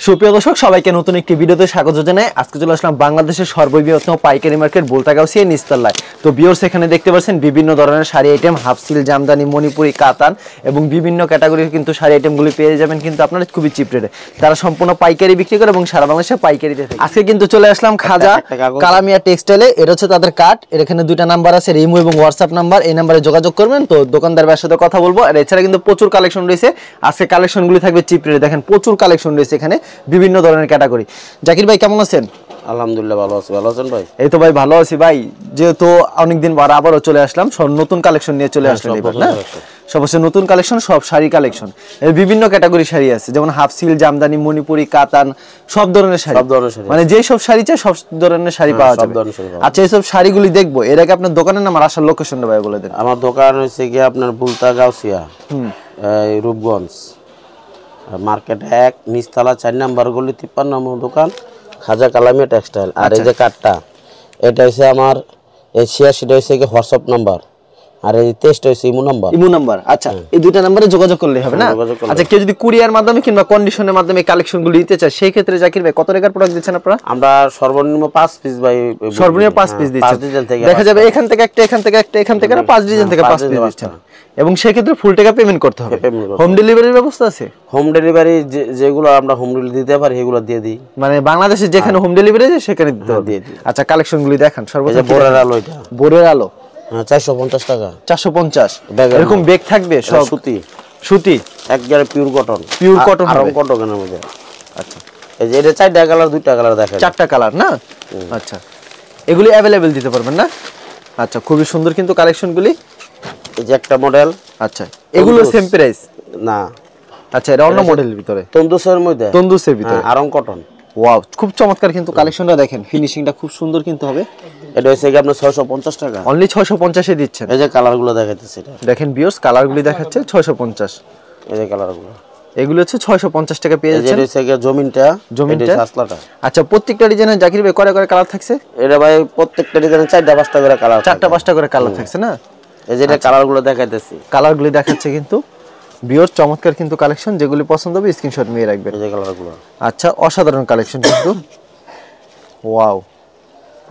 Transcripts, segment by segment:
সুপ্রিয় দর্শক সবাইকে নতুন একটি ভিডিওতে স্বাগত জানাই। আজকে চলে আসলাম বাংলাদেশের সর্ববৃহত্তম পাইকারি মার্কেট বোলতাগাউসিয়া নিচতলায়। তো ভিউয়ার্স এখানে দেখতে পাচ্ছেন বিভিন্ন ধরনের sari item, half seal, Jamdani, Manipuri, কাতান এবং বিভিন্ন ক্যাটাগরির কিন্তু শাড়ি আইটেমগুলি পেয়ে যাবেন কিন্তু আপনারা খুবই চিপ রেটে। তারা সম্পূর্ণ পাইকারি বিক্রি করে এবং সারা বাংলাদেশে পাইকারি দিয়ে থাকে। আজকে কিন্তু চলে আসলাম খাজা কালামিয়া টেক্সটাইলে। এটা হচ্ছে তাদের কার্ড। এখানে দুইটা নাম্বার আছে, ইমো এবং হোয়াটসঅ্যাপ নাম্বার। এই নাম্বারে যোগাযোগ করবেন। তো দোকানদারের সাথে কথা বলবো। আর এছাড়া কিন্তু প্রচুর কালেকশন রয়েছে। আজকে কালেকশনগুলি থাকবে চিপ রেটে। দেখেন প্রচুর কালেকশন রয়েছে এখানে বিভিন্ন ধরনের ক্যাটাগরি। জাকির ভাই কেমন আছেন? আলহামদুলিল্লাহ ভালো আছি। ভালো আছেন ভাই? এই তো ভাই ভালো আছি ভাই। যেহেতু অনেকদিন পর আবারও চলে আসলাম, সব নতুন কালেকশন নিয়ে চলে আসলাম এবার না। সবচেয়ে নতুন কালেকশন, সব শাড়ি কালেকশন। এর বিভিন্ন ক্যাটাগরি শাড়ি আছে, যেমন হাফ সিল, জামদানি, মণিপুরি, কাতান, সব ধরনের শাড়ি। মানে যেই সব শাড়ি চাই সব ধরনের শাড়ি পাওয়া যাবে। আচ্ছা, এই সব শাড়িগুলি দেখবো এর আগে আপনার দোকানের নাম আর আসার লোকেশনটা ভাই বলে দেন। আমার দোকান হচ্ছে কি আপনার বোলতাগাউসিয়া, রূপগঞ্জ মার্কেট 1 নিচতলা 4 নম্বর গলি 53 নম্বর দোকান, খাজা কালামিয়া টেক্সটাইল। আর এই যে কার্ডটা, এটা হচ্ছে আমার এই 86টা হচ্ছে কি হোয়াটসঅ্যাপ নাম্বার, আর এই 23টা হচ্ছে ইমো নাম্বার। আচ্ছা, এই দুইটা নম্বরে যোগাযোগ করলে হবে না? আচ্ছা, কেউ যদি কুরিয়ার মাধ্যমে কিংবা কন্ডিশনের মাধ্যমে কালেকশনগুলো দিতে চায় সেই ক্ষেত্রে জাকির ভাই কত টাকার প্রোডাক্ট দিচ্ছেন আপনারা? আমরা সর্বনিম্ন 5 পিস ভাই, সর্বনিম্ন 5 পিস দিচ্ছেন। দেখা যাবে এখান থেকে একটা, এখান থেকে একটা, এখান থেকে 5 ডিজাইন থেকে 5 পিস দিচ্ছেন এবং সেই ক্ষেত্রে ফুল টাকা পেমেন্ট করতে হবে। হোম ডেলিভারির ব্যবস্থা আছে? হোম ডেলিভারি যেগুলো আমরা হোম ডেলিভারি দিতে পারি সেগুলো দিয়ে দিই। মানে বাংলাদেশে যেখানে হোম ডেলিভারি আছে সেখানে দিতে হবে। আচ্ছা, কালেকশনগুলি দেখান। সর্বোচ্চ বোরের আলো, এটা বোরের আলো 450 টাকা। 450 এরকম বেগ থাকবে সব সুতি একবারে পিওর কটন আরং কটনের মধ্যে। আচ্ছা, এই যে এটা 4টা কালার, 2টা কালার দেখেন, 4টা কালার না? আচ্ছা, এগুলি अवेलेबल দিতে পারবেন না? আচ্ছা, খুবই সুন্দর কিন্তু কালেকশনগুলি। এই যে একটা মডেল। আচ্ছা, এগুলো সেম প্রাইস না? আচ্ছা, এটা অন্য মডেলের ভিতরে, তন্দুসের মধ্যে, তন্দুসের ভিতরে আরং কটন। ওয়াও, খুব চমৎকার কিন্তু কালেকশনটা দেখেন, ফিনিশিংটা খুব সুন্দর কিন্তু হবে। এটা হচ্ছে কি আপনার 650 টাকা, অনলি 650 এ দিচ্ছেন। এই যে কালারগুলো দেখাইতেছে, এটা দেখেন ভিউয়ার্স, কালারগুলি দেখাচ্ছে 650। এই যে কালারগুলো, এগুলো হচ্ছে 650 টাকা পেয়ে যাচ্ছেন। এটা হচ্ছে কি জমিনটা, এটা আসলাটা। আচ্ছা, প্রত্যেকটা ডিজাইনে জাকির ভাই করে করে কালার থাকছে? এটা ভাই প্রত্যেকটা ডিজাইনে 4টা 5টা করে কালার, 4টা 5টা করে কালার থাকছে না? এই যে এটা কালারগুলো দেখাইতেছি, কালারগুলি দেখাচ্ছে কিন্তু ভিউয়ার্স, চমৎকার কিন্তু কালেকশন। যেগুলি পছন্দ হবে স্ক্রিনশট নিয়ে রাখবেন। এই যে কালারগুলো, আচ্ছা, অসাধারণ কালেকশন কিন্তু। ওয়াও,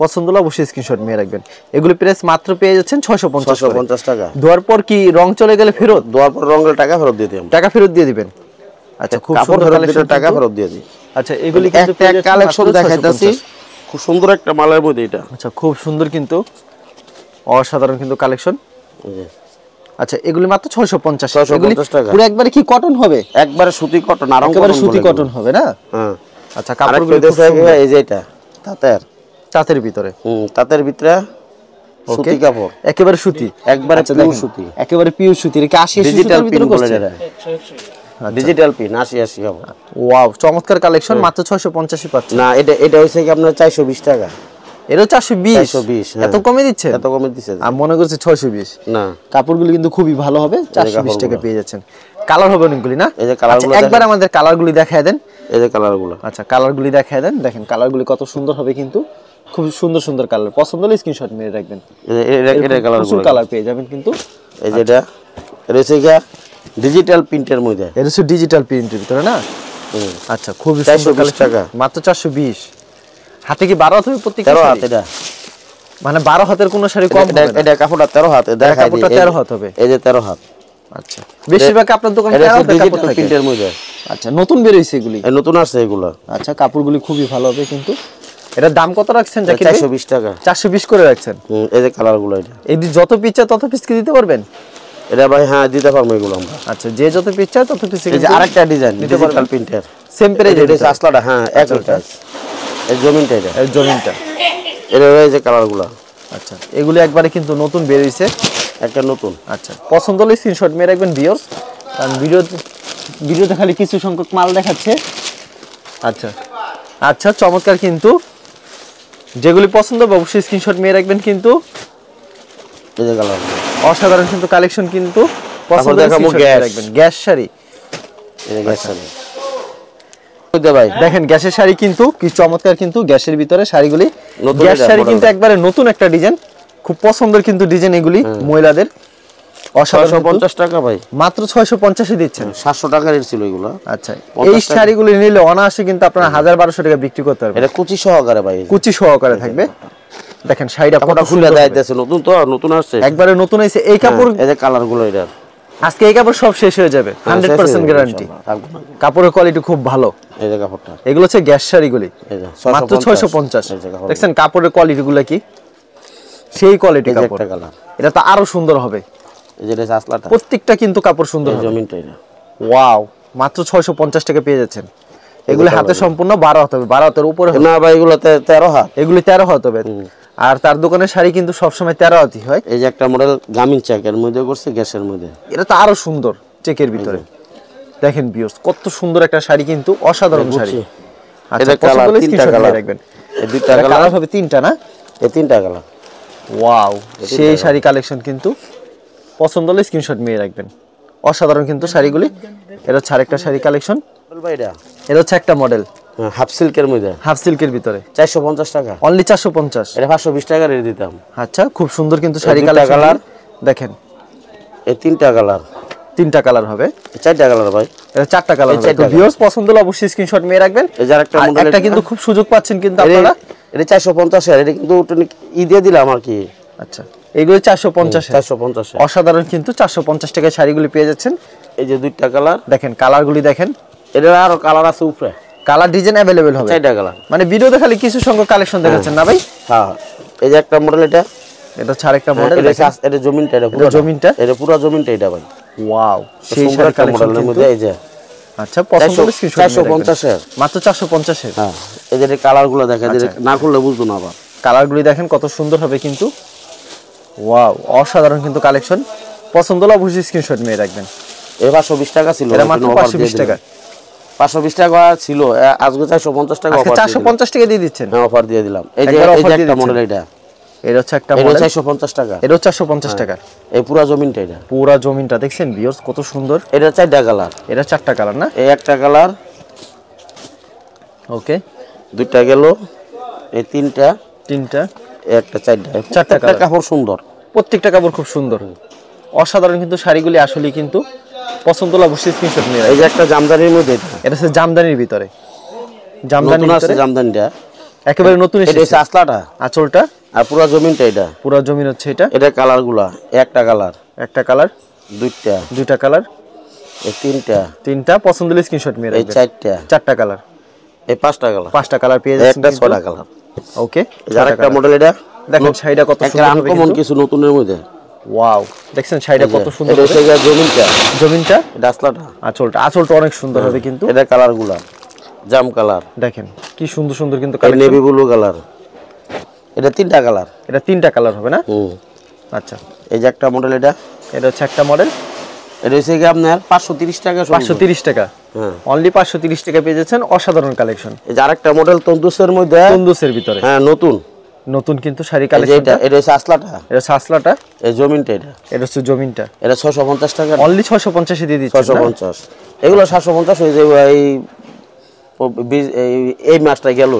পছন্দ হলে অবশ্যই স্ক্রিনশট নিয়ে রাখবেন। এগুলি প্রাইস মাত্র পেয়ে যাচ্ছেন 650 টাকা। দেওয়ার পর কি রং চলে গেলে ফেরত? দেওয়ার পর রঙের টাকা ফেরত দিয়ে দিবেন। টাকা ফেরত দিয়ে দিবেন। আচ্ছা, খুব সুন্দর কালেকশন, টাকা ফেরত দিয়ে দিই। আচ্ছা, এগুলি কিন্তু একটা কালেকশন দেখাইতাছি, খুব সুন্দর একটা মালের মধ্যে এটা। আচ্ছা, খুব সুন্দর কিন্তু, অসাধারণ কিন্তু কালেকশন। আচ্ছা, এগুলি মাত্র 650 টাকা। পুরো একবারে কি কটন হবে? একবারে সুতি কটন, আর একবারে সুতি কটন হবে না? হ্যাঁ। আচ্ছা, কাপড়গুলো এই যে এটা তাঁতের ভিতরে, তাঁতের ভিতরে সুতি কাপড়, একেবারে সুতি, একবারে পিওর সুতি, একেবারে পিওর সুতি। এটা কি 80 ডিজিটাল ভিতরে করছে, ডিজিটাল পিন 80 কাপড়। ওয়াও, চমৎকার কালেকশন। মাত্র 650 পাচ্ছেন। না, এটা হইছে কি আপনার 420 টাকা। এটা 420। এত কমে দিচ্ছে? এত কমে দিচ্ছে, আমি মনে করছি 620। না, কাপড়গুলো কিন্তু খুবই ভালো হবে। 420 টাকা পেয়ে যাচ্ছেন। কালার হবে অনেকগুলি না? এই যে কালারগুলো একবার আমাদের কালারগুলি দেখায় দেন। এই যে কালারগুলো, আচ্ছা, কালারগুলি দেখায় দেন। দেখেন কালারগুলি কত সুন্দর হবে কিন্তু, খুব সুন্দর সুন্দর কালার। পছন্দ হলে স্ক্রিনশট মেরে রাখবেন। এটা কালারগুলো, কালার পেয়ে যাবেন কিন্তু। এই যে এটা হচ্ছে কি ডিজিটাল প্রিন্টের মধ্যে, এটা হচ্ছে ডিজিটাল প্রিন্টের ভিতরে না? আচ্ছা, খুব সুন্দর টাকা, মাত্র 420। হাতে কি 12 হাত হবে প্রত্যেকটা? 13 হাত। এটা মানে 12 হাতের কোন শাড়ি কম হবে না? এটা কাপড়টা 13 হাত, দেখাই দিই, কাপড়টা 13 হাত হবে। এই যে 13 হাত। আচ্ছা, বেশিরভাগ আপনার দোকানে 13 হাত কাপড় থাকে প্রিন্টের মধ্যে। আচ্ছা, নতুন বের হইছে এগুলি? এই নতুন আসছে এগুলো। আচ্ছা, কাপড়গুলি খুবই ভালো হবে কিন্তু। এটার দাম কত রাখছেন জাকির? 420 টাকা। 420 করে রাখছেন। এই যে কালারগুলো, এটা এই যত পিস চাই তত পিস কি দিতে পারবেন? এটা ভাই হ্যাঁ, দিতে পারবো এগুলো আমরা। আচ্ছা, যে যত পিস চাই তত পিস। এই যে আরেকটা ডিজাইন ডিজিটাল প্রিন্টের, সেম প্রাইস। এটা আসলাটা, হ্যাঁ একই প্রাইস। এই জমিনটা, এটা এই জমিনটা, এটা এই যে কালারগুলো। আচ্ছা, এগুলো একবারে কিন্তু নতুন বের হইছে, একটা নতুন। আচ্ছা, পছন্দ হলে স্ক্রিনশট মেরে রাখবেন ভিউয়ার্স, কারণ ভিডিওতে খালি কিছু সংখ্যক মাল দেখাচ্ছে। আচ্ছা আচ্ছা, চমৎকার কিন্তু। যেগুলি পছন্দ হবে অবশ্যই স্ক্রিনশট মেরে রাখবেন কিন্তু। এই যে কালার, অসাধারণ কিন্তু কালেকশন কিন্তু। পছন্দ হলে স্ক্রিনশট মেরে রাখবেন। গ্যাস শাড়ি, এই যে গ্যাস শাড়ি ভাই দেখেন, গ্যাসের শাড়ি কিন্তু কি চমৎকার কিন্তু। গ্যাসের ভিতরে শাড়িগুলি, গ্যাস শাড়ি কিন্তু একবারে নতুন একটা ডিজাইন, খুব পছন্দের কিন্তু ডিজাইন এগুলি মহিলাদের। অসাধারণ 650 টাকা ভাই, মাত্র 650 দিচ্ছেন। 700 টাকার ছিল এগুলো। আচ্ছা, এই শাড়িগুলো নিলে অনায়াসে কিন্তু আপনারা 1000-1200 টাকা বিক্রি করতে পারবেন। এটা কুচি সহকারে ভাই, কুচি সহকারে থাকবে। দেখেন শাড়িটা কত খুলে দেখাইতেছে, নতুন তো, নতুন আসছে একবারে নতুন হইছে। এই কাপড়, এই যে কালার গুলো, এটা আজকে এই কাপড় সব শেষ হয়ে যাবে, 100% গ্যারান্টি। কাপড়ের কোয়ালিটি খুব ভালো। এই যে কাপড়টা, এগুলো হচ্ছে গ্যাস শাড়িগুলি, মাত্র 650। দেখছেন কাপড়ের কোয়ালিটি গুলো কি, সেই কোয়ালিটি কাপড়। এটা তো আরো সুন্দর হবে, এই যে আসলাটা, প্রত্যেকটা কিন্তু কাপড় সুন্দর হবে। জমিনটা এটা, ওয়াও, মাত্র 650 টাকা পেয়ে যাচ্ছেন। এগুলো হাতে সম্পূর্ণ 12 হাত হবে, 12 হাতের উপরে না ভাই, এগুলোতে 13 হাত, এগুলি 13 হাত হবে। আর তার দোকানের শাড়ি কিন্তু সবসময় 13 হাতই হয়। এই যে একটা মডেল গামিন চেকের মধ্যে করছে, গ্যাসের মধ্যে, এটা তো আরো সুন্দর চেকের ভিতরে। দেখেন ভিউয়ার্স, কত সুন্দর একটা শাড়ি, কিন্তু অসাধারণ শাড়ি। এটা কালার, তিনটা কালার রাখবেন, এই দুইটা কালার হবে তিনটা না, এই তিনটা কালার। ওয়াও, সেই শাড়ি কালেকশন কিন্তু পছন্দ হলে স্ক্রিনশট নিয়ে রাখবেন। অসাধারণ কিন্তু শাড়িগুলি। এটা হচ্ছে আরেকটা শাড়ি কালেকশন, এটা হচ্ছে একটা মডেল হাফ সিল্কের মধ্যে, হাফ সিল্কের ভিতরে, 450 টাকা, অনলি 450। এটা 520 টাকা রেট দিতাম। আচ্ছা, খুব সুন্দর কিন্তু শাড়ি কালেকশন। দেখেন এই তিনটা কালার, তিনটা কালার হবে, চারটা কালার ভাই, এটা চারটা কালার হবে। তো ভিউয়ার্স পছন্দ হলে অবশ্যই স্ক্রিনশট নিয়ে রাখবেন। এই যে আরেকটা মডেল, এটা কিন্তু খুব সুযোগ পাচ্ছেন কিন্তু আপনারা। এটা 450 এর, এটা কিন্তু ই দিয়ে দিলাম আর কি। আচ্ছা, এইগুলো 450। 450 অসাধারণ কিন্তু 450 টাকায় শাড়িগুলি পেয়ে যাচ্ছেন। এই যে দুইটা কালার, দেখেন কালারগুলি দেখেন, এটা আরো কালার আছে উপরে, কালার ডিজাইন अवेलेबल হবে। চারটা কালার, মানে ভিডিওতে খালি কিছু সংখ্যক কালেকশন দেখাচ্ছেন না ভাই? হ্যাঁ, এই যে একটা মডেল, এটা হচ্ছে আরেকটা মডেল। এটা জমিনটা, এটা পুরো জমিনটা, এটা পুরো জমিনটা এটা ভাই। ওয়াও, সেই শাড়ি কালেকশনের মধ্যে এই যে, আচ্ছা পছন্দ হলে স্ক্রিনশট 450 এর, মাত্র 450 এর। হ্যাঁ, এই যে কালারগুলো দেখা যায়, না করলে বুঝতো না। আবার কালারগুলি দেখেন কত সুন্দর হবে কিন্তু। ওয়াও, অসাধারণ কিন্তু কালেকশন। পছন্দ হলে অবশ্যই স্ক্রিনশট নিয়ে রাখবেন। এই 520 টাকা ছিল, এটা মাত্র 520 টাকা, 520 টাকা ছিল, আজকে 450 টাকা অফার, 450 টাকা দিয়ে দিচ্ছেন। হ্যাঁ, অফার দিয়ে দিলাম। এই যে একটা মডেল, এটা হচ্ছে একটা মডেল, 450 টাকা, এটা 450 টাকা। এই পুরো জমিনটা, এটা পুরো জমিনটা দেখছেন ভিউয়ার্স কত সুন্দর। এটা চারটা কালার, এটা চারটা কালার না, এই একটা কালার, ওকে, দুইটা গেল, এই তিনটা, তিনটা, একটা, চারটা কালার। কাপড় সুন্দর, প্রত্যেকটা কাপড় খুব সুন্দর, অসাধারণ কিন্তু শাড়িগুলি আসলে কিন্তু পছন্দ হলে অবশ্যই স্ক্রিনশট নিয়ে রাখবেন। এই যে একটা জামদানির মধ্যে, এটা হচ্ছে জামদানির ভিতরে, জামদানির ভিতরে জামদানিটা একেবারে নতুন এসেছে। এটা হচ্ছে আসলাটা, আঁচলটা, আর পুরো জমিনটা, এটা পুরো জমিন হচ্ছে এটা। এটা কালারগুলা, একটা কালার, একটা কালার, দুইটা কালার, এই তিনটা, তিনটা। পছন্দ হলে স্ক্রিনশট নিয়ে এই রাখবেন। চারটা কালার, এই পাঁচটা কালার পেয়ে যাচ্ছেন, একটা 6টা কালার। ওকে, আরেকটা মডেল, এটা দেখেন শাড়িটা কত সুন্দর হবে, আনকমন কিছু নতুনের মধ্যে। ওয়াও, দেখছেন শাড়িটা কত সুন্দর হবে। এটা জমিনটা, এটা আসলাটা, আঁচলটা অনেক সুন্দর হবে কিন্তু। এটা কালারগুলা জাম কালার, দেখেন কি সুন্দর সুন্দর কিন্তু কালার, নেভি ব্লু কালার, এটা তিনটা কালার, এটা তিনটা কালার হবে না? আচ্ছা, এই যে একটা মডেল, এটা হচ্ছে একটা মডেল, এটা হচ্ছে কি আপনার 530 টাকা, 530 টাকা, হ্যাঁ, অনলি 530 টাকা পেয়ে যাচ্ছেন। অসাধারণ কালেকশন। এই যে আরেকটা মডেল তন্দুসের মধ্যে, তন্দুসের ভিতরে, হ্যাঁ, নতুন কিন্তু শাড়ি কালেকশন। এটা হচ্ছে আসলাটা, এটা সাসলাটা, এই জমিনটা, এটা হচ্ছে জমিনটা, এটা 650 টাকা, অনলি 650 এ দিয়ে দিচ্ছি। 650, এগুলো 750 হয়ে যাবে। এই মাসটা গেল,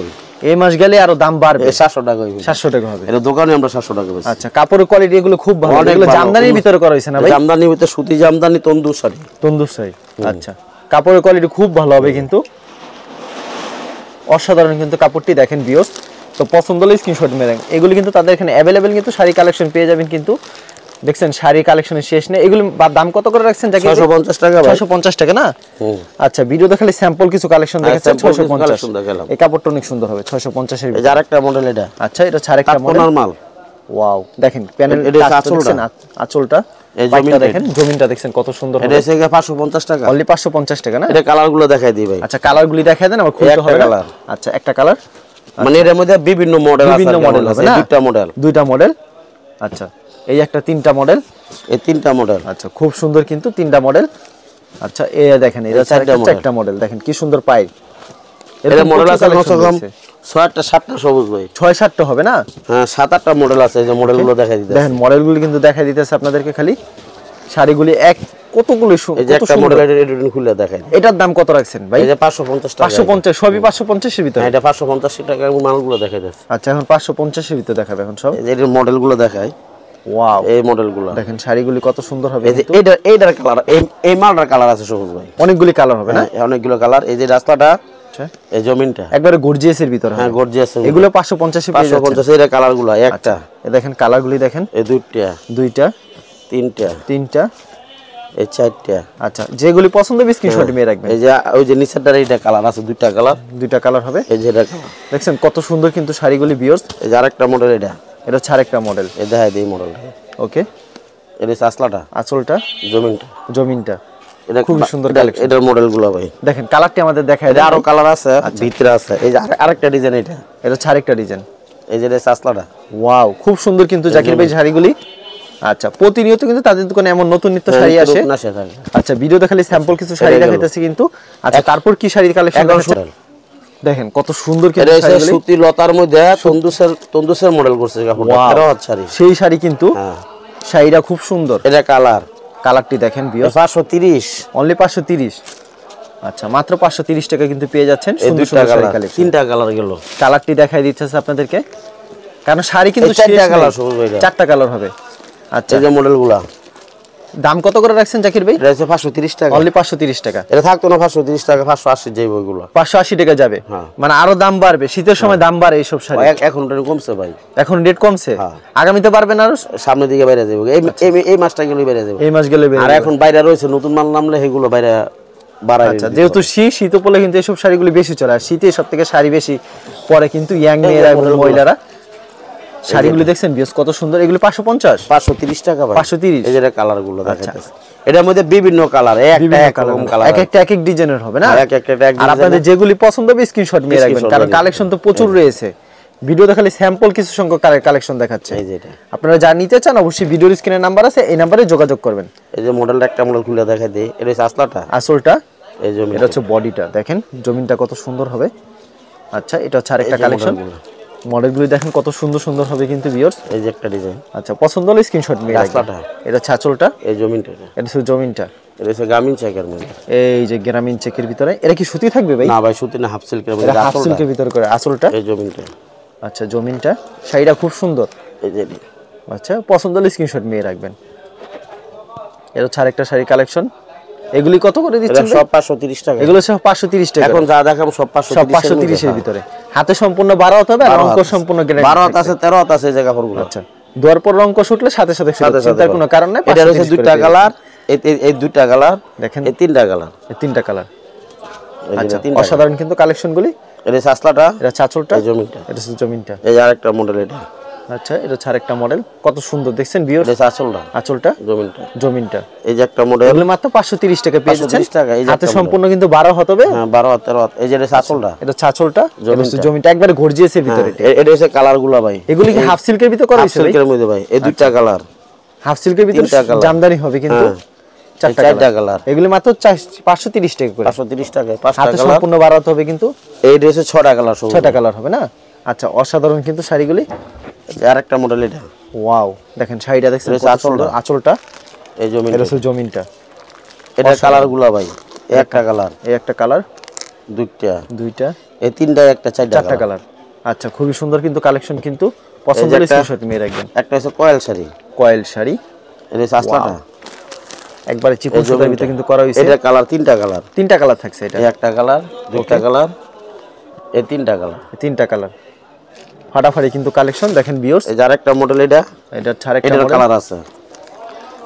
এই মাস গেলে আরো দাম বাড়বে, 700 টাকা হইবে, 700 টাকা হবে। এটা দোকানে আমরা 700 টাকা বেচি। আচ্ছা, কাপড়ের কোয়ালিটি এগুলো খুব ভালো, এগুলো জামদানির ভিতরে করা হয়েছে না ভাই? জামদানির ভিতরে সুতি জামদানি, তন্দুর শাড়ি, তন্দুর শাড়ি। আচ্ছা, কাপড়ের কোয়ালিটি খুব ভালো হবে কিন্তু, অসাধারণ কিন্তু কাপড়টি দেখেন ভিউয়ার্স। তো পছন্দ হলে স্ক্রিনশট নিয়ে রাখবেন। এগুলো কিন্তু তাদের এখানে अवेलेबल কিন্তু শাড়ি কালেকশন পেয়ে যাবেন কিন্তু। দেখছেন শাড়ি কালেকশনের শেষ নেই। এগুলো দাম কত করে রাখছেন? 650 টাকা ভাই। 650 টাকা না? আচ্ছা, ভিডিও দেখালে স্যাম্পল কিছু কালেকশন দেখাচ্ছেন। 650 এই কাপড়টা অনেক সুন্দর হবে 650 এর। এই যে আরেকটা মডেল এটা। আচ্ছা, এটা আরেকটা মডেল মাল। ওয়াও, দেখেন প্যানেল আঁচলটা এই জমিনটা দেখেন, জমিনটা দেখছেন কত সুন্দর হবে। এটা হচ্ছে 550 টাকা, অনলি 550 টাকা না? এটা কালারগুলো দেখাই দিই ভাই। আচ্ছা, কালারগুলি দেখায় দেন, আমার খুলতে হবে কালার। আচ্ছা, একটা কালার, মানে এর মধ্যে বিভিন্ন মডেল আছে, বিভিন্ন মডেল হবে না? দুইটা মডেল। আচ্ছা, এই একটা তিনটা মডেল, এই তিনটা মডেল। আচ্ছা, খুব সুন্দর কিন্তু তিনটা মডেল। আচ্ছা, এই দেখেন এটা চারটা মডেল, দেখেন কি সুন্দর পাই। এর মডেল আছে কম 6টা 7টা সবুজ ভাই, 6-7টা হবে না? হ্যাঁ, 7-8টা মডেল আছে। এই যে মডেলগুলো দেখাই দিতেছি, দেখেন মডেলগুলো কিন্তু দেখাই দিতেছে আপনাদেরকে। খালি শাড়িগুলি এক কতগুলো এই যে একটা মডেল এটা খুলে দেখাই। এটার দাম কত রাখছেন ভাই? এই যে 550 টাকা। 550 সবই 550 এর ভিতরে? হ্যাঁ, এটা 550 টাকা মালগুলো দেখাই দিতেছে। আচ্ছা, এখন 550 এর ভিতরে দেখাবে এখন সব। এই যে মডেলগুলো দেখাই। ওয়াও, এই মডেলগুলো দেখেন শাড়িগুলি কত সুন্দর হবে। এই যে এইটার কালার, এই মালটার কালার আছে সবুজ ভাই, অনেকগুলি কালার হবে না? অনেকগুলো কালার। এই যে রাস্তাটা, এই জমিনটা একবারে গর্জিয়াসের ভিতরে। হ্যাঁ গর্জিয়াস। এগুলো 550 পেয়ে যাচ্ছে। 550 এর কালারগুলো একটা। এই দেখেন কালারগুলি দেখেন, এই দুইটা, তিনটা, এই চারটা। আচ্ছা, যেগুলি পছন্দ হবে স্ক্রিনশট নিয়ে রাখবেন। এই যে ওই যে নিচেরটার এইটা কালার আছে, দুইটা কালার হবে। এই যে এটা দেখছেন কত সুন্দর কিন্তু শাড়িগুলি ভিউয়ার্স। এই যে আরেকটা মডেল, এটা হচ্ছে আরেকটা মডেল। এই দেখাই দেই মডেলটা। ওকে, এটা আসলাটা, আঁচলটা, জমিনটা এটা খুব সুন্দর কালেকশন। এটার মডেলগুলো ভাই দেখেন কালারটি আমাদের দেখায়, এটা আরো কালার আছে ভিতরে আছে। এই যে আরেকটা ডিজাইন, এটা হচ্ছে আরেকটা ডিজাইন। এই যে আসলাটা, ওয়াও, খুব সুন্দর কিন্তু জাকির ভাই শাড়িগুলি। আচ্ছা, প্রতিনিয়ত কিন্তু তাদের দোকানে এমন নতুন নিত্য শাড়ি আসে। আচ্ছা, ভিডিওতে খালি স্যাম্পল কিছু শাড়ি দেখাইতেছি কিন্তু। আচ্ছা, তারপর কি শাড়ির কালেকশন দেখেন কত সুন্দর কিন্তু শাড়িগুলি। সুতি লতার মধ্যে তন্দুসের মডেল করছে কাপড়টা, 13 হাত শাড়ি। সেই শাড়ি কিন্তু, শাড়িটা খুব সুন্দর। এটা কালারটি দেখেন ভিউয়ার্স, 530, অনলি 530। আচ্ছা, মাত্র 530 টাকা কিন্তু পেয়ে যাচ্ছেন সুন্দর সুন্দর শাড়ি কালেকশন। তিনটা কালার গেল, কালারটি দেখাই দিচ্ছে আপনাদেরকে, কারণ শাড়ি কিন্তু চারটা কালার, সবুজ ভাই চারটা কালার হবে। আচ্ছা, এই যে মডেলগুলা দাম কত করে রাখছেন জাকির ভাই? এটা হচ্ছে 530 টাকা, অনলি 530 টাকা। এটা থাকতো না 530 টাকা, 580 যাইব ওইগুলো, 580 টাকা যাবে। মানে আরো দাম বাড়বে, শীতের সময় দাম বাড়ে এইসব শাড়ি। এখন রেট কমছে ভাই, এখন রেট কমছে, আগামীতে বাড়বেন আরো, সামনের দিকে বাইরে যাবে। এই মাসটা গেলে বাইরে যাবে, এই মাস গেলে। আর এখন বাইরে রয়েছে নতুন মাল নামলে সেগুলো বাইরে বাড়ায়। আচ্ছা, যেহেতু শীত উপলে কিন্তু এইসব শাড়িগুলো বেশি চলে, আর শীতে সব থেকে শাড়ি বেশি পরে কিন্তু ইয়াং মেয়েরা এবং মহিলারা। শাড়িগুলো দেখছেন বিয়স কত সুন্দর, এগুলো 530 টাকা ভাই, 530। এই যে কালারগুলো দেখাইতেছে, এটার মধ্যে বিভিন্ন কালার, এক এক ডিজাইনের হবে না? আর আপনাদের যেগুলি পছন্দ হবে স্ক্রিনশট নিয়ে রাখবেন, কারণ কালেকশন তো প্রচুর রয়েছে। ভিডিও দেখালে স্যাম্পল কিছু সংখ্যক কালেকশন দেখাচ্ছে। আপনারা যা নিতে চান অবশ্যই ভিডিওর স্ক্রিনে নাম্বার আছে, এই নাম্বারে যোগাযোগ করবেন। এই যে মডেলটা, একটা মডেল খুলে দেখাই দেই। এটা হচ্ছে আসলাটা, আসলটা, এই জমি, এটা হচ্ছে বডিটা। দেখেন জমিনটা কত সুন্দর হবে। আচ্ছা, এটা হচ্ছে আরেকটা কালেকশন। মডেলগুলি দেখেন কত সুন্দর সুন্দর হবে কিন্তু ভিউয়ার্স। এই যে একটা ডিজাইন। আচ্ছা, পছন্দ হলে স্ক্রিনশট নিয়ে রাখবেন। এটা হচ্ছে আঁচলটা, এই জমিনটা, এটা হচ্ছে জমিনটা, এটা হচ্ছে গ্রামীণ চেকের মধ্যে। এই যে গ্রামীণ চেকের ভিতরে। এটা কি সুতি থাকবে ভাই? না ভাই, সুতি না, হাফ সিল্কের মধ্যে। এটা হাফ সিল্কের ভিতরে করে আঁচলটা, এই জমিনটা। আচ্ছা, জমিনটা, শাড়িটা খুব সুন্দর। এই যে আচ্ছা, পছন্দ হলে স্ক্রিনশট নিয়ে রাখবেন। এটা হচ্ছে আরেকটা শাড়ি কালেকশন। এগুলি কত করে দিচ্ছেন? সব 530 টাকা। এগুলো সব 530 টাকা। এখন যা দেখাম সব 530 এর ভিতরে। হাতে সম্পূর্ণ 12 হাত হবে, আর অঙ্ক সম্পূর্ণ গ্যারান্টি। 12 হাত আছে, 13 হাত আছে এই জায়গা পরগুলো। আচ্ছা, দুয়ার পর অঙ্ক শুটলে সাথে সাথে চিন্তার কোনো কারণ নাই। এটা হচ্ছে দুইটা কালার, এই দুইটা কালার, দেখেন এই তিনটা কালার, এই তিনটা কালার। আচ্ছা, অসাধারণ কিন্তু কালেকশনগুলি। এটা সাসলাটা, এটা চাচলটা, এই জমিটা, এটা হচ্ছে জমিনটা। এই আরেকটা মডেল এটা। আচ্ছা, এটা হচ্ছে আরেকটা মডেল, কত সুন্দর দেখছেন ভিউয়ার্স। এটা আঁচলটা, আঁচলটা, জমিনটা। এই যে একটা মডেল, এগুলো মাত্র 530 টাকা পেয়ে যাচ্ছেন। হাতে সম্পূর্ণ কিন্তু 12 হাত হবে। হ্যাঁ, 12 হাত, 13 হাত। এই যে আঁচলটা, এটা চাচলটা, জমিনটা একবারে গর্জিয়াসের ভিতরে। এটা হচ্ছে কালারগুলো ভাই। এগুলি কি হাফ সিল্কের ভিতরে করা হয়েছে? হাফ সিল্কের মধ্যে ভাই, এই দুইটা কালার, হাফ সিল্কের ভিতরে জামদানি হবে কিন্তু চারটা কালার। এগুলি মাত্র 530 টাকা করে। 530 টাকা, 5টা কালার, সম্পূর্ণ 12 হাত হবে কিন্তু। এই ড্রেসে 6টা কালার, 6টা কালার হবে না? আচ্ছা, অসাধারণ কিন্তু শাড়িগুলি। আরেকটা মডেল এটা। ওয়াও, দেখেন শাড়িটা দেখছেন, আঁচলটা, এই জমিন, এটা হচ্ছে জমিনটা। এটা কালারগুলো ভাই, একটা কালার, এই একটা কালার, দুইটা, এই তিনটা, একটা চারটা কালার। আচ্ছা, খুবই সুন্দর কিন্তু কালেকশন, কিন্তু পছন্দ হলে স্ক্রিনশট নিয়ে রাখবেন। একটা হচ্ছে কয়েল শাড়ি, এটা হচ্ছে আসলাটা, একবারে চিকন সুতার ভিতরে কিন্তু করা হয়েছে। এটা কালার, তিনটা কালার থাকছে। এটা একটা কালার, দুইটা কালার, এই তিনটা কালার, ফাটাফাটি কিন্তু কালেকশন। দেখেন ভিউয়ার্স, এই যে আরেকটা মডেল, এটা আরেকটা কালার আছে।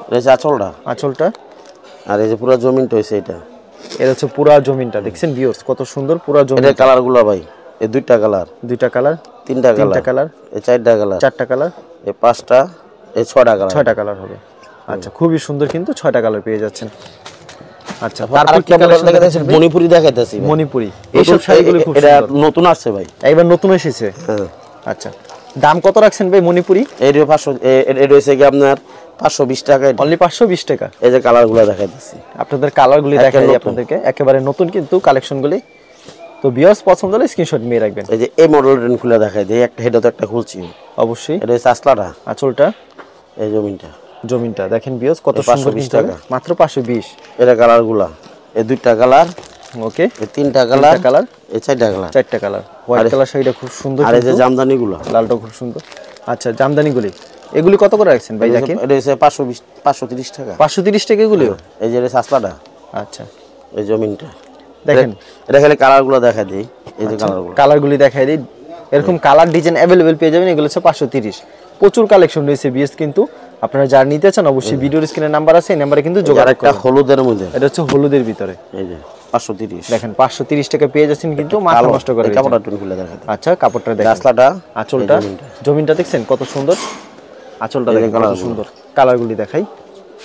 এটা হচ্ছে আঁচলটা, আর এই যে পুরো জমিনটা হইছে এটা। এটা হচ্ছে পুরো জমিনটা, দেখছেন ভিউয়ার্স কত সুন্দর পুরো জমিন। এটা কালারগুলো ভাই, এই দুইটা কালার, তিনটা কালার, এই চারটা কালার, এই 5টা, এই 6টা কালার হবে। আচ্ছা, খুবই সুন্দর কিন্তু 6টা কালার পেয়ে যাচ্ছেন। আচ্ছা, তারপর কি কালেকশন দেখাইতেছি? মণিপুরি দেখাইতেছি। মণিপুরি, এইসব শাড়িগুলো খুব সুন্দর। এটা নতুন আসছে ভাই, একবার নতুন এসেছে। হ্যাঁ। আচ্ছা, দাম কত রাখছেন ভাই মণিপুরি? এই 500, এটা হইছে কি আপনার 520 টাকা, অনলি 520 টাকা। এই যে কালারগুলো দেখাইতেছি, আপনাদের কালারগুলি দেখাই আপনাদেরকে, একেবারে নতুন কিন্তু কালেকশনগুলি। তো ভিউয়ার্স, পছন্দ হলে স্ক্রিনশট নিয়ে রাখবেন। এই যে এই মডেলটা খুলে দেখাই দেই, একটা হেডও তো একটা খুলছি অবশ্যই। এটা হচ্ছে আসলাটা, আঁচলটা, এই জমিনটা দেখেন ভিউয়ার্স কত সুন্দর, 520 টাকা, মাত্র 520। এটা কালারগুলো, এই দুইটা কালার, ওকে, এই তিনটা কালার, এই চারটা কালার, হোয়াইট কালার শাড়িটা খুব সুন্দর। আর এই যে জামদানিগুলো, লালটা খুব সুন্দর। আচ্ছা, জামদানিগুলি এগুলি কত করে রাখছেন ভাই জাকির? এটা হচ্ছে 520 530 টাকা। 530 টাকা এগুলিও? এই যে সাসলাটা, আচ্ছা এই জমিনটা দেখেন, এটা খালি কালারগুলো দেখা দেই। এই যে কালারগুলো, কালারগুলি দেখাই দিই। এরকম কালার ডিজাইন अवेलेबल পেয়ে যাবেন। এগুলো হচ্ছে 530। প্রচুর কালেকশন রয়েছে বিএস, কিন্তু আপনারা যারা নিতে চান অবশ্যই ভিডিওর স্ক্রিনে নাম্বার আছে, এই নম্বরে কিন্তু যোগাযোগ করুন। একটা হলুদের মধ্যে, এটা হচ্ছে হলুদের ভিতরে, এই যে 530 দেখেন 530 টাকা পেয়ে যাচ্ছেন, কিন্তু মাথা নষ্ট করে। এই কাপড়টা একটু খুলে দেখা দেই। আচ্ছা কাপড়টা দেখেন, রাসলাটা, আঁচলটা, জমিনটা দেখছেন কত সুন্দর, আঁচলটা দেখেন কত সুন্দর। কালারগুলি দেখাই,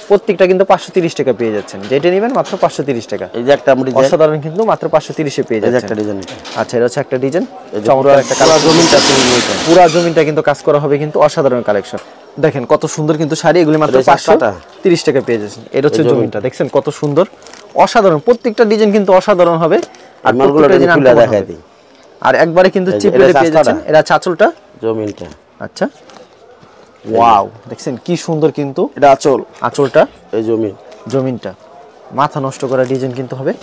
প্রত্যেকটা কিন্তু 530 টাকা পেয়ে যাচ্ছেন। যেটা নেবেন মাত্র 530 টাকা। এই যে একটা ডিজাইন অসাধারণ, কিন্তু মাত্র 530 এ পেয়ে এই যে যাচ্ছেন। একটা ডিজাইন, আচ্ছা এটা হচ্ছে একটা ডিজাইন, চমৎকার চমৎকার একটা একটা কালার। জমিনটা তুমি নিতে পুরো জমিনটা কিন্তু কাজ করা হবে, কিন্তু অসাধারণ কালেকশন। দেখেন কত সুন্দর কিন্তু শাড়ি, এগুলি মাত্র 530 টাকা পেয়ে যাচ্ছেন। এটা হচ্ছে জমিনটা, দেখছেন কত সুন্দর, অসাধারণ। প্রত্যেকটা ডিজাইন কিন্তু অসাধারণ হবে। আর মালগুলো খুলে দেখাই দিই। আর একবারে কিন্তু চিপলে পেয়ে যাচ্ছেন। এটা চাচলটা, জমিনটা, আচ্ছা ওয়াও, দেখছেন কি সুন্দর কিন্তু। এটা আঁচল, আঁচলটা, এই জমিন, জমিনটা মাথা নষ্ট করা ডিজাইন কিন্তু হবে।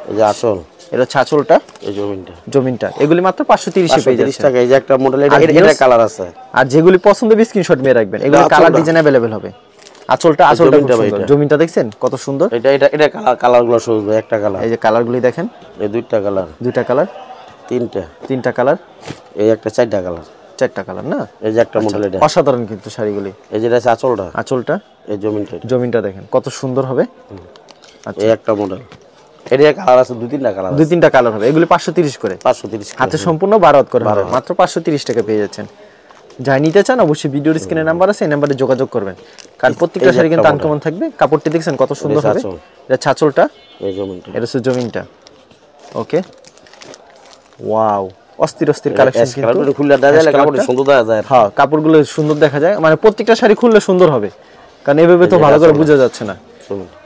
এই যে আঁচল, এটা হচ্ছে আঁচলটা, এই জমিনটা, জমিনটা। এগুলি মাত্র 530 এ পেয়ে 530 যাচ্ছেন। টাকা। এই যে একটা মডেল, আর এটা ভিউয়ার্স, কালার আছে। আর যেগুলি পছন্দ হবে স্ক্রিনশট নিয়ে রাখবেন। এগুলো এটা কালার আঁচলটা। ডিজাইন अवेलेबल হবে। আঁচলটা, আঁচলটা খুব সুন্দর। জমিনটা দেখছেন কত সুন্দর। এটা কালারগুলো সবুজ ভাই, একটা কালার। এই যে কালারগুলি দেখেন, এই দুইটা কালার, দুইটা কালার, তিনটা কালার, এই একটা চারটা কালার, চারটা কালার না। এই যে একটা মডেল, এটা অসাধারণ কিন্তু শাড়িগুলি। এই যে এটা আঁচলটা, আঁচলটা, এই জমিনটা, জমিনটা দেখেন কত সুন্দর হবে। এই একটা মডেল, এর কালার আছে দুই তিনটা কালার, দুই তিনটা কালার হবে। এগুলি 530 করে, 530 হাতে সম্পূর্ণ 12 হাত করে হবে। মাত্র 530 টাকা পেয়ে যাচ্ছেন। যাই নিতে চান অবশ্যই ভিডিওর স্ক্রিনে নাম্বার আছে, এই নম্বরে যোগাযোগ করবেন। কারণ প্রত্যেকটা শাড়ি কিন্তু আনকমন থাকবে। কাপড়টি দেখছেন কত সুন্দর হবে। এটা ছাচলটা, এই জমিনটা, এটা হচ্ছে জমিনটা। ওকে ওয়াও, অস্থির অস্থির কালেকশন কিন্তু। কাপড় খুলে দেখা যায়, কাপড় সুন্দর দেখা যায়। হ্যাঁ কাপড়গুলো সুন্দর দেখা যায়, মানে প্রত্যেকটা শাড়ি খুললে সুন্দর হবে, কারণ এভাবে তো ভালো করে বোঝা যাচ্ছে না।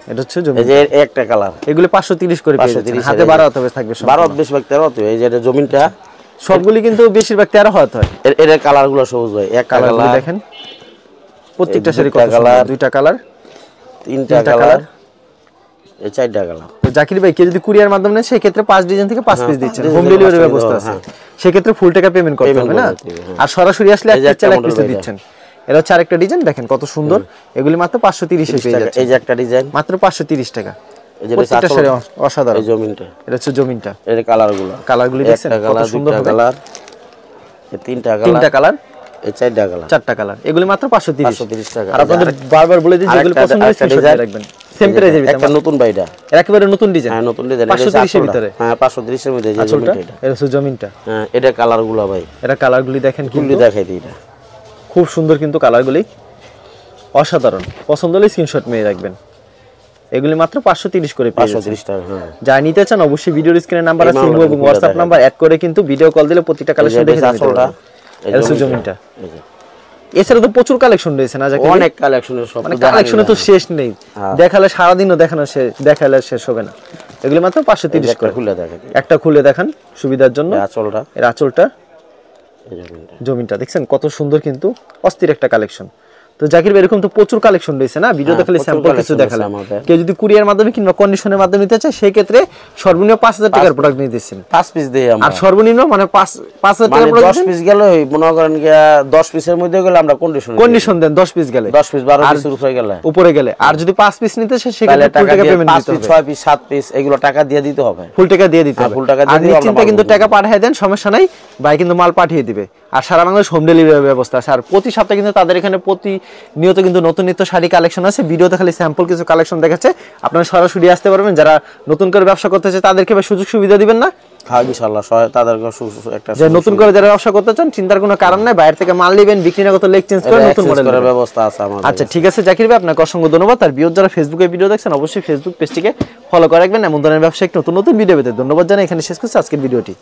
এটা হচ্ছে জমিন, এই যে একটা কালার, এগুলো 530 করে পেয়ে যাচ্ছেন। হাতে 12 হাত হবে থাকবে, 12 বেশিরভাগ 13 তো। এই যে এটা জমিনটা, সবগুলি কিন্তু বেশিরভাগ 13 হাত হয়। এর কালারগুলো সবুজ ভাই, এক কালার দেখেন প্রত্যেকটা শাড়ি কত সুন্দর। দুইটা কালার, তিনটা কালার, এই চারটা কালার। তো জাকির ভাই, কেউ যদি কুরিয়ার মাধ্যমে নেয় সেই ক্ষেত্রে 5 ডিজাইন থেকে 5 পিস দিচ্ছেন, হোম ডেলিভারি ব্যবস্থা আছে। সেই ক্ষেত্রে ফুল টাকা পেমেন্ট করতে হবে না। আর সরাসরি আসলে এক পিস দিচ্ছেন। এটা হচ্ছে আরেকটা ডিজাইন, দেখেন কত সুন্দর। এগুলি মাত্র 530 এ পেয়ে যাচ্ছেন। এই যে একটা ডিজাইন, মাত্র 530 টাকা। এই যে প্রত্যেকটা শাড়ি অসাধারণ। এই জমিনটা, এটা হচ্ছে জমিনটা। এর কালারগুলো, কালারগুলি দেখছেন কত সুন্দর হবে। কালার, এই তিনটা কালার, এই চারটা কালার, চারটা কালার। এগুলি মাত্র 530 টাকা। আর আপনাদের বারবার বলে দিই, যেগুলো পছন্দ হয় স্ক্রিনশট দিয়ে রাখবেন। সেম প্রাইজের ভিতরে একটা নতুন বাইডা, একেবারে নতুন ডিজাইন। হ্যাঁ নতুন ডিজাইন, 530 এর ভিতরে। হ্যাঁ 530 এর মধ্যে। এই যে জমিনটা, জমিনটা, এটা হচ্ছে জমিনটা। হ্যাঁ এটা কালারগুলো ভাই, এটা কালারগুলি দেখেন, কিন্তু দেখাই দিই, এটা খুব সুন্দর কিন্তু কালারগুলি অসাধারণ। পছন্দ হলে স্ক্রিনশট নিয়ে রাখবেন। এগুলি মাত্র 530 করে পেয়ে যাচ্ছেন। 530 টাকা। হ্যাঁ যা নিতে চান অবশ্যই ভিডিওর স্ক্রিনে নাম্বার আছে, ইমো এবং হোয়াটসঅ্যাপ নাম্বার অ্যাড করে কিন্তু ভিডিও কল দিলে প্রত্যেকটা কালেকশন দেখে নিতে পারবেন। এটা হচ্ছে জমিনটা। এছাড়া তো প্রচুর কালেকশন রয়েছে না, অনেক কালেকশনের, সব মানে কালেকশনে তো শেষ নেই। দেখালে সারাদিনও দেখালে শেষ হবে না। এগুলি মাত্র 530 করে। খুলে দেখাই, একটা খুলে দেখান সুবিধার জন্য। আঁচলটা, এর আঁচলটা, এই জমিনটা, জমিনটা দেখছেন কত সুন্দর কিন্তু, অস্থির একটা কালেকশন। তো জাকির ভাই, এরকম তো প্রচুর কালেকশন রয়েছে না, ভিডিওতে খালি স্যাম্পল কিছু দেখালাম। কেউ যদি কুরিয়ার মাধ্যমে কিংবা কন্ডিশনের মাধ্যমে নিতে চায় সেই ক্ষেত্রে সর্বনিম্ন 5000 টাকার প্রোডাক্ট নিয়ে দিচ্ছেন। 5 পিস দেই আমরা। আর সর্বনিম্ন মানে 5000 টাকার প্রোডাক্ট 10 পিস গেলে মনে করেন কি 10 পিসের মধ্যে গেলে আমরা কন্ডিশন দেন। 10 পিস গেলে, 10 পিস 12 পিস উপরে গেলে। আর যদি 5 পিস নিতে চায় সেক্ষেত্রে ফুল টাকা পেমেন্ট দিতে হবে। 6 পিস 7 পিস এগুলো টাকা দিয়ে দিতে হবে, ফুল টাকা দিয়ে দিতে হবে। ফুল টাকা আর দিয়ে নিশ্চিন্তে কিন্তু টাকা পাঠিয়ে দেন, সমস্যা নাই, ভাই কিন্তু মাল পাঠিয়ে দিবে। আর সারা বাংলাদেশ হোম ডেলিভারি ব্যবস্থা আছে। আর প্রতি সপ্তাহে কিন্তু তাদের এখানে প্রতিনিয়ত কিন্তু নতুন নিত্য শাড়ি কালেকশন আছে। ভিডিওতে খালি স্যাম্পল কিছু কালেকশন দেখাচ্ছে, আপনারা সরাসরি আসতে পারবেন। যারা নতুন করে ব্যবসা করতে চায় তাদেরকে সুযোগ সুবিধা দিবেন না? হ্যাঁ ইনশাআল্লাহ, তাদেরকে একটা যে নতুন করে যারা ব্যবসা করতে চান চিন্তার কোনো কারণ নাই, বাইরে থেকে মাল নেবেন, বিক্রি না করতে লেগ চেঞ্জ করে নতুন মডেলের ব্যবস্থা আছে আমাদের। আচ্ছা ঠিক আছে জাকির ভাই, আপনাকে অসংখ্য ধন্যবাদ। আর ভিউয়ার যারা ফেসবুকে ভিডিও দেখছেন অবশ্যই ফেসবুক পেজটিকে ফলো করে রাখবেন। এমন ধরনের ব্যবসায়িক নতুন নতুন ভিডিও পেতে ধন্যবাদ জানাই। এখানে শেষ করছি আজকের ভিডিওটি।